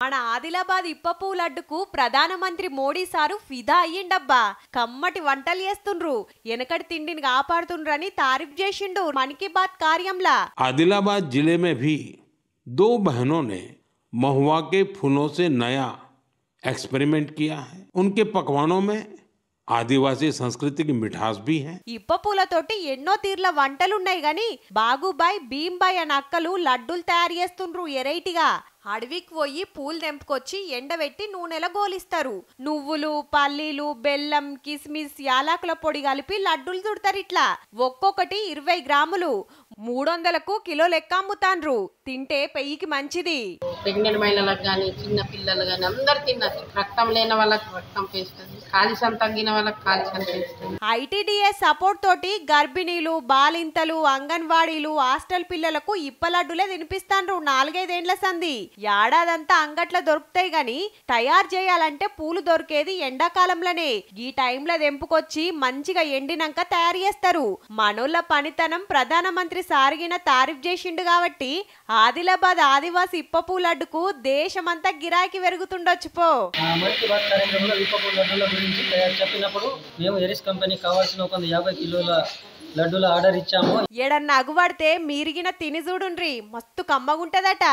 మన ఆదిలాబాద్ ఇప్పపూ లడ్డుకు ప్రధానమంత్రి మోడీ సారు ఫిదా అయ్యిండబ్బా. కమ్మటి వంటలు చేస్తుండ్రు, వెనకటి తిండిని కాపాడుతుండ్రని तारीफ చేసిండు मन की बात కార్యంలా. आदिलाबाद जिले में भी दो बहनों ने महुआ के फूलों से नया एक्सपेरिमेंट किया है। उनके पकवानों में आदिवासी संस्कृति की मिठास भी है। ఇప్పపూలతోటి ఎన్నో తీర్ల వంటలున్నాయి గాని బాగుబాయ్ భీంబాయ్ అనే అక్కలు లడ్డూలు తయారు చేస్తుండ్రు ఎరైటిగా. అడవికి పోయి పూలు తెంపుకొచ్చి ఎండబెట్టి నూనెలో గోలిస్తారు. నువ్వులు, పల్లీలు, బెల్లం, కిస్మిస్, యాలకుల పొడి కలిపి లడ్డూలు చుడతారు. ఇట్లా ఒక్కొక్కటి 20 గ్రాములు 300కు కిలో లెక్క అమ్ముతాండ్రు. తింటే పెయ్యికి మంచిది. ప్రెగ్నెంట్ మహిళలకు కానీ చిన్న పిల్లలు కానీ అందరు తినచ్చు. రక్తం లేని వాళ్ళకి రక్తం పెంచుతుంది, కాల్షియం తగ్గిన వాళ్ళకి కాల్షియం పెంచుతుంది. ఐటీడీఎస్ సపోర్ట్ తోటి గర్భిణీలు, బాలింతలు, అంగన్వాడీలు, హాస్టల్ పిల్లలకు ఇప్ప లడ్డులే తినిపిస్తాండ్రు 4-5 ఏండ్ల సంది. ఏడాదంతా అంగట్ల దొరుకుతాయి గాని తయారు చేయాలంటే పూలు దొరికేది ఎండాకాలంలోనే. ఈ టైంలో దెంపుకొచ్చి మంచిగా ఎండినాక తయారు చేస్తారు. మనోళ్ళ పనితనం ప్రధానమంత్రి సారిగిన తారీఫ్ చేసిండు కాబట్టి ఆదిలాబాద్ ఆదివాసి ఇప్పపూ లడ్డుకు దేశమంతా గిరాకీ పెరుగుతుండొచ్చు. పో చెప్పినప్పుడు మేము ఎరిస్ కంపెనీ కావాల్సిన 50 కిలోల లడ్డూల ఆర్డర్ ఇచ్చాము. ఏడన్నా అగుపడితే మీరిగిన తిని చూడుండ్రి, మస్తు కమ్మగుంటదట.